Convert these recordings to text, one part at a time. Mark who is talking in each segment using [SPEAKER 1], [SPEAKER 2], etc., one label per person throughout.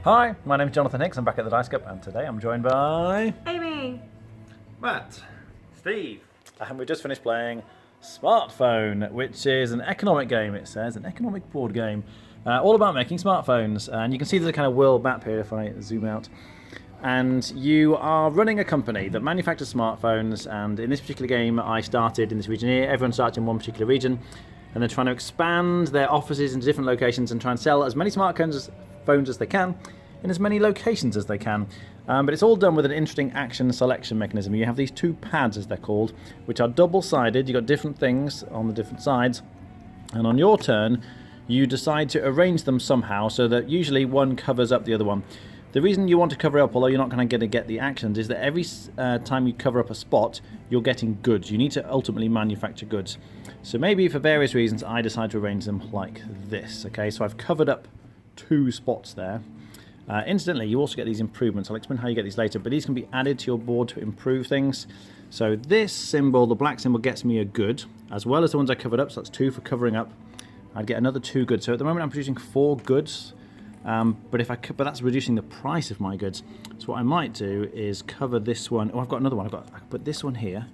[SPEAKER 1] Hi, my name's Jonathan Hicks. I'm back at the Dice Cup, and today I'm joined by
[SPEAKER 2] Amy.
[SPEAKER 1] Matt, Steve, and we've just finished playing Smartphone, which is an economic game. It says an economic board game, all about making smartphones. And you can see there's a kind of world map here if I zoom out. And you are running a company that manufactures smartphones. And in this particular game, I started in this region here. Everyone starts in one particular region, and they're trying to expand their offices into different locations and try and sell as many smartphones as they can in as many locations as they can. But it's all done with an interesting action selection mechanism. You have these two pads, as they're called, which are double-sided. You've got different things on the different sides, and on your turn you decide to arrange them somehow so that usually one covers up the other one. The reason you want to cover up, although you're not going to get the actions, is that every time you cover up a spot, you're getting goods. You need to ultimately manufacture goods. So maybe for various reasons I decide to arrange them like this. Okay, so I've covered up two spots there. Incidentally, you also get these improvements. I'll explain how you get these later, but these can be added to your board to improve things. So this symbol, the black symbol, gets me a good, as well as the ones I covered up, so that's 2 for covering up. I'd get another 2 goods. So at the moment I'm producing 4 goods, but that's reducing the price of my goods. So what I might do is cover this one. Oh, I've got another one. I can put this one here.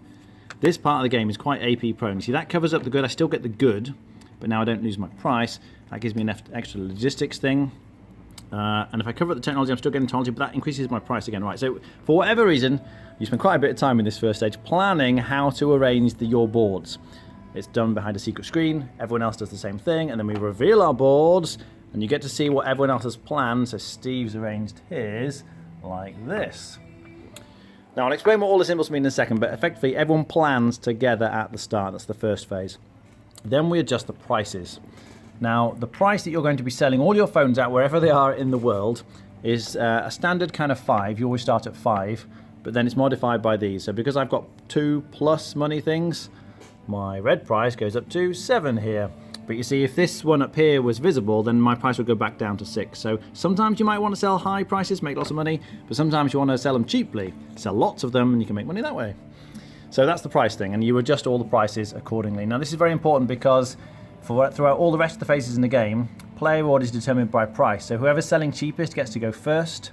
[SPEAKER 1] This part of the game is quite AP prone. See, that covers up the good. I still get the good, but now I don't lose my price. That gives me an extra logistics thing. And if I cover up the technology, I'm still getting technology, but that increases my price again. Right, so for whatever reason, you spend quite a bit of time in this first stage planning how to arrange your boards. It's done behind a secret screen. Everyone else does the same thing, and then we reveal our boards, and you get to see what everyone else has planned. So Steve's arranged his like this. Now, I'll explain what all the symbols mean in a second, but effectively, everyone plans together at the start. That's the first phase. Then we adjust the prices. Now, the price that you're going to be selling all your phones at, wherever they are in the world, is a standard kind of 5. You always start at 5, but then it's modified by these. So because I've got 2 plus money things, my red price goes up to 7 here. But you see, if this one up here was visible, then my price would go back down to 6. So sometimes you might want to sell high prices, make lots of money, but sometimes you want to sell them cheaply, sell lots of them, and you can make money that way. So that's the price thing, and you adjust all the prices accordingly. Now, this is very important because throughout all the rest of the phases in the game, player order is determined by price. So whoever's selling cheapest gets to go first,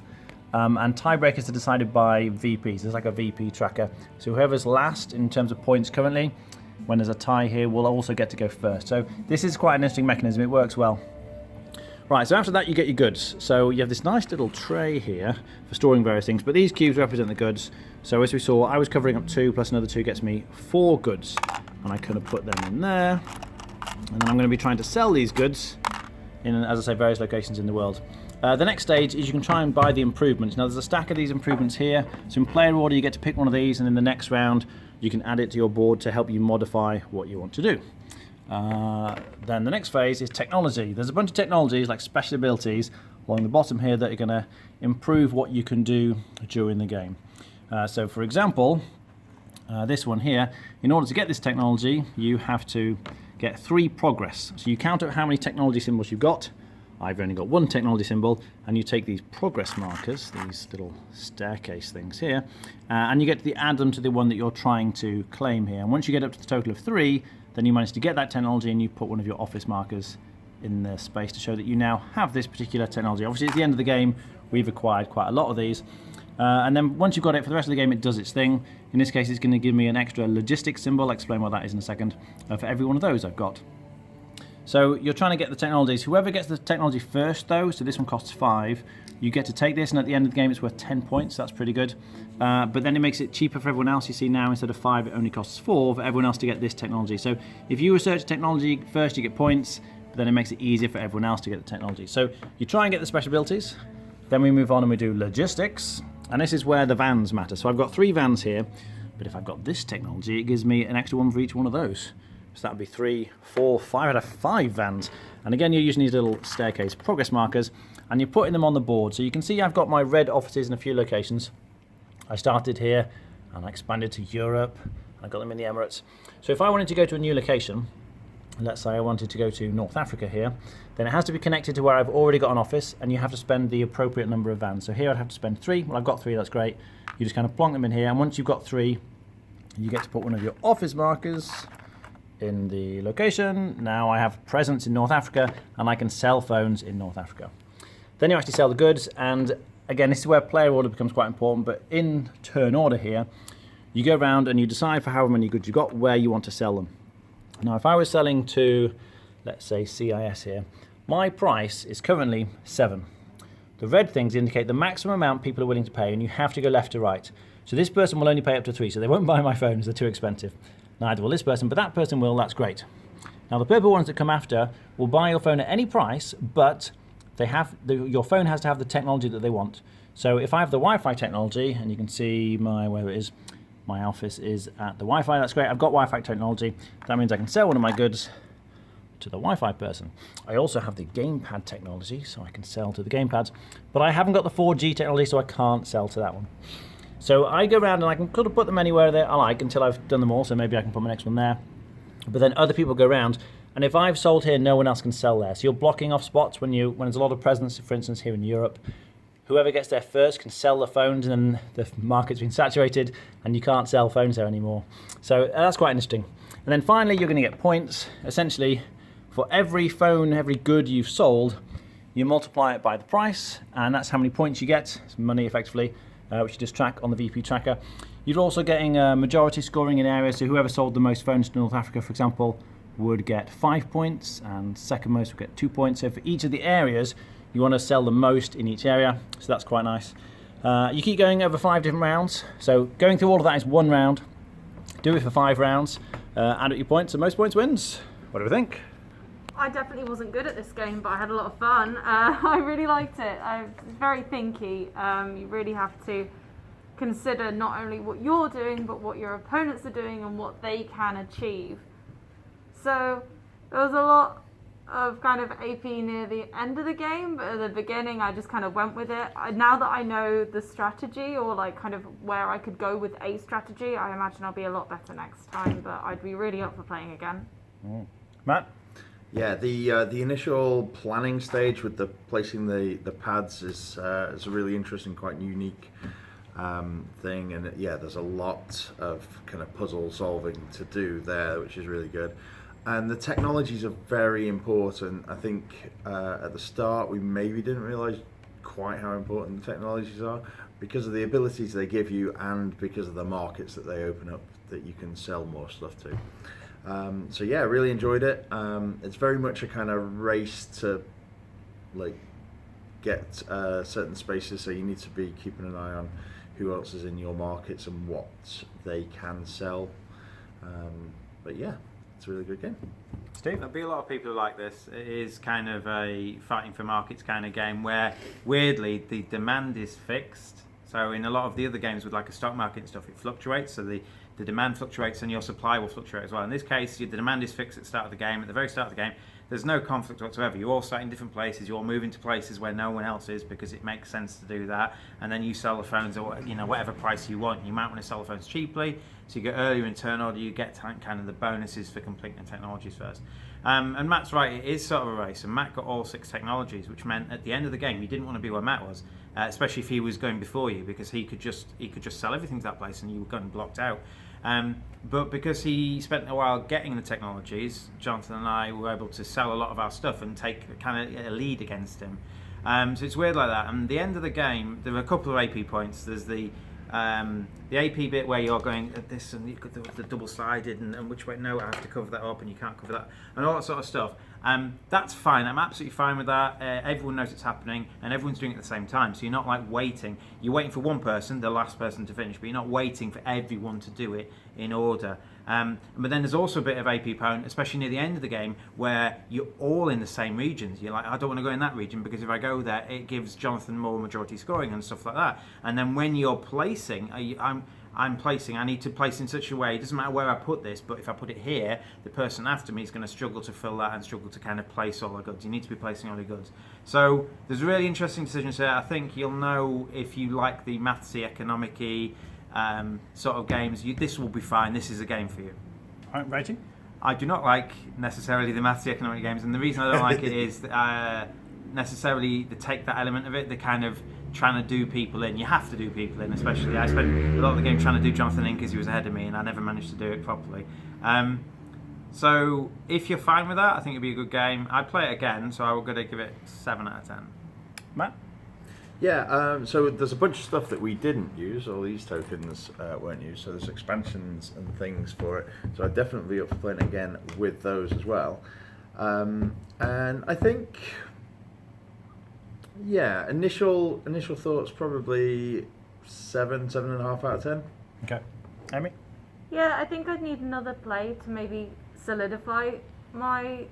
[SPEAKER 1] and tiebreakers are decided by VPs. There's like a VP tracker. So whoever's last in terms of points currently, when there's a tie here, will also get to go first. So this is quite an interesting mechanism. It works well. Right, so after that you get your goods. So you have this nice little tray here for storing various things, but these cubes represent the goods. So as we saw, I was covering up 2 plus another 2 gets me 4 goods. And I kind of put them in there. And then I'm going to be trying to sell these goods in, as I say, various locations in the world. The next stage is you can try and buy the improvements. Now there's a stack of these improvements here. So in player order you get to pick one of these, and in the next round you can add it to your board to help you modify what you want to do. Then the next phase is technology. There's a bunch of technologies like special abilities along the bottom here that are going to improve what you can do during the game. So for example, this one here, in order to get this technology you have to get 3 progress. So you count up how many technology symbols you've got. I've only got 1 technology symbol, and you take these progress markers, these little staircase things here, and you get to add them to the one that you're trying to claim here. And once you get up to the total of 3, then you manage to get that technology, and you put one of your office markers in the space to show that you now have this particular technology. Obviously at the end of the game we've acquired quite a lot of these, and then once you've got it for the rest of the game, it does its thing. In this case it's going to give me an extra logistics symbol. I'll explain what that is in a second, for every one of those I've got. So you're trying to get the technologies. Whoever gets the technology first though, so this one costs 5, you get to take this, and at the end of the game it's worth 10 points. That's pretty good. But then it makes it cheaper for everyone else. You see now instead of 5 it only costs 4 for everyone else to get this technology. So if you research technology first you get points, but then it makes it easier for everyone else to get the technology. So you try and get the special abilities, then we move on and we do logistics, and this is where the vans matter. So I've got 3 vans here, but if I've got this technology it gives me an extra one for each one of those. So that would be 3, 4, 5 out of 5 vans. And again, you're using these little staircase progress markers, and you're putting them on the board. So you can see I've got my red offices in a few locations. I started here, and I expanded to Europe, and I got them in the Emirates. So if I wanted to go to a new location, let's say I wanted to go to North Africa here, then it has to be connected to where I've already got an office, and you have to spend the appropriate number of vans. So here I'd have to spend 3. Well, I've got 3, that's great. You just kind of plonk them in here, and once you've got 3, you get to put one of your office markers in the location. Now I have presence in North Africa, and I can sell phones in North Africa. Then you actually sell the goods, and again, this is where player order becomes quite important, but in turn order here, you go around and you decide for however many goods you've got, where you want to sell them. Now, if I was selling to, let's say, CIS here, my price is currently 7. The red things indicate the maximum amount people are willing to pay, and you have to go left to right. So this person will only pay up to 3, so they won't buy my phones, they're too expensive. Neither will this person, but that person will, that's great. Now, the purple ones that come after will buy your phone at any price, but your phone has to have the technology that they want. So if I have the Wi-Fi technology, and you can see where it is, my office is at the Wi-Fi, that's great. I've got Wi-Fi technology. That means I can sell one of my goods to the Wi-Fi person. I also have the gamepad technology, so I can sell to the gamepads, but I haven't got the 4G technology, so I can't sell to that one. So I go around and I can sort of put them anywhere that I like until I've done them all, so maybe I can put my next one there. But then other people go around, and if I've sold here, no one else can sell there. So you're blocking off spots when there's a lot of presence, for instance, here in Europe. Whoever gets there first can sell the phones, and then the market's been saturated and you can't sell phones there anymore. So that's quite interesting. And then finally, you're going to get points. Essentially, for every phone, every good you've sold, you multiply it by the price, and that's how many points you get. It's money, effectively, which you just track on the VP tracker. You're also getting majority scoring in areas, so whoever sold the most phones to North Africa, for example, would get 5 points, and second most would get 2 points. So for each of the areas, you want to sell the most in each area, so that's quite nice. You keep going over 5 different rounds, so going through all of that is 1 round. Do it for 5 rounds, add up your points, and most points wins. What do we think?
[SPEAKER 2] I definitely wasn't good at this game, but I had a lot of fun. I really liked it. It's very thinky. You really have to consider not only what you're doing, but what your opponents are doing and what they can achieve. So there was a lot of kind of AP near the end of the game, but at the beginning I just kind of went with it. Now that I know the strategy, or like kind of where I could go with a strategy, I imagine I'll be a lot better next time, but I'd be really up for playing again.
[SPEAKER 1] Matt?
[SPEAKER 3] Yeah, the initial planning stage with the placing the pads is a really interesting, quite unique thing, and yeah, there's a lot of kind of puzzle solving to do there, which is really good. And the technologies are very important. I think at the start we maybe didn't realise quite how important the technologies are, because of the abilities they give you and because of the markets that they open up that you can sell more stuff to. So yeah, really enjoyed it. It's very much a kind of race to like get certain spaces, so you need to be keeping an eye on who else is in your markets and what they can sell. But yeah, it's a really good game.
[SPEAKER 1] Steve?
[SPEAKER 4] There'll be a lot of people who like this. It is kind of a fighting for markets kind of game where, weirdly, the demand is fixed. So in a lot of the other games with like a stock market and stuff, it fluctuates. So the demand fluctuates and your supply will fluctuate as well. In this case, the demand is fixed at the start of the game. At the very start of the game, there's no conflict whatsoever. You all start in different places. You all move into places where no one else is, because it makes sense to do that. And then you sell the phones at whatever price you want. You might want to sell the phones cheaply, so you get earlier in turn order. You get kind of the bonuses for completing the technologies first. And Matt's right. It is sort of a race. And Matt got all 6 technologies, which meant at the end of the game, you didn't want to be where Matt was, especially if he was going before you, because he could just sell everything to that place and you were getting blocked out. But because he spent a while getting the technologies, Jonathan and I were able to sell a lot of our stuff and take kind of a lead against him. So it's weird like that. And the end of the game, there are a couple of AP points. There's the AP bit where you're going at this and you've got the double sided and which way, no, I have to cover that up and you can't cover that, and all that sort of stuff. That's fine. I'm absolutely fine with that. Everyone knows it's happening and everyone's doing it at the same time. So you're not like waiting. You're waiting for one person, the last person to finish, but you're not waiting for everyone to do it in order. But then there's also a bit of AP point, especially near the end of the game, where you're all in the same regions. You're like, I don't want to go in that region because if I go there, it gives Jonathan more majority scoring and stuff like that. And then when you're placing, I'm placing, I need to place in such a way, it doesn't matter where I put this, but if I put it here, the person after me is going to struggle to fill that and struggle to kind of place all the goods. You need to be placing all the goods. So there's really interesting decisions here. I think you'll know if you like the mathsy, economic-y sort of games, this will be fine. This is a game for you.
[SPEAKER 1] All right, rating?
[SPEAKER 4] I do not like necessarily the mathsy, economic games, and the reason I don't like it is necessarily to take that element of it, the kind of trying to do people in. You have to do people in, especially. I spent a lot of the game trying to do Jonathan in because he was ahead of me and I never managed to do it properly. So if you're fine with that, I think it'd be a good game. I'd play it again, so I will go to give it 7 out of 10.
[SPEAKER 1] Matt?
[SPEAKER 3] Yeah, so there's a bunch of stuff that we didn't use. All these tokens weren't used, so there's expansions and things for it. So I'd definitely be up for playing again with those as well. And I think, yeah, initial thoughts probably 7.5 out of 10.
[SPEAKER 1] Okay. Amy?
[SPEAKER 2] Yeah, I think I'd need another play to maybe solidify my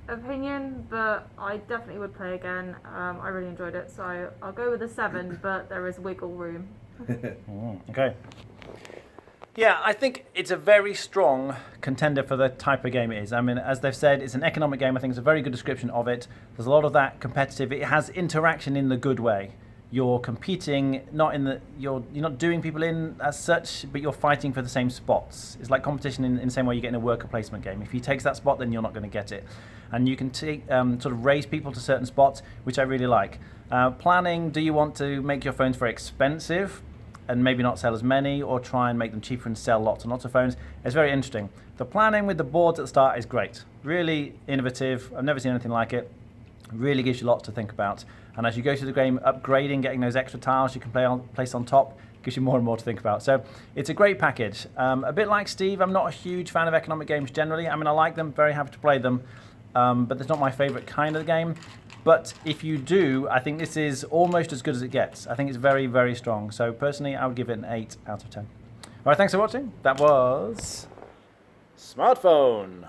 [SPEAKER 2] opinion, but I definitely would play again. I really enjoyed it, so I'll go with a 7, but there is wiggle room.
[SPEAKER 1] Okay. Yeah, I think it's a very strong contender for the type of game it is. I mean, as they've said, it's an economic game. I think it's a very good description of it. There's a lot of that competitive. It has interaction in the good way. You're competing, not in the you're not doing people in as such, but you're fighting for the same spots. It's like competition in the same way you get in a worker placement game. If you take that spot, then you're not going to get it, and you can take sort of raise people to certain spots, which I really like. Planning: do you want to make your phones very expensive, and maybe not sell as many, or try and make them cheaper and sell lots and lots of phones? It's very interesting. The planning with the boards at the start is great, really innovative. I've never seen anything like it. Really gives you lots to think about. And as you go through the game, upgrading, getting those extra tiles you can place on top, gives you more and more to think about. So it's a great package. A bit like Steve, I'm not a huge fan of economic games generally. I mean, I like them, very happy to play them, but it's not my favourite kind of game. But if you do, I think this is almost as good as it gets. I think it's very, very strong. So personally, I would give it an 8 out of 10. All right, thanks for watching. That was Smartphone.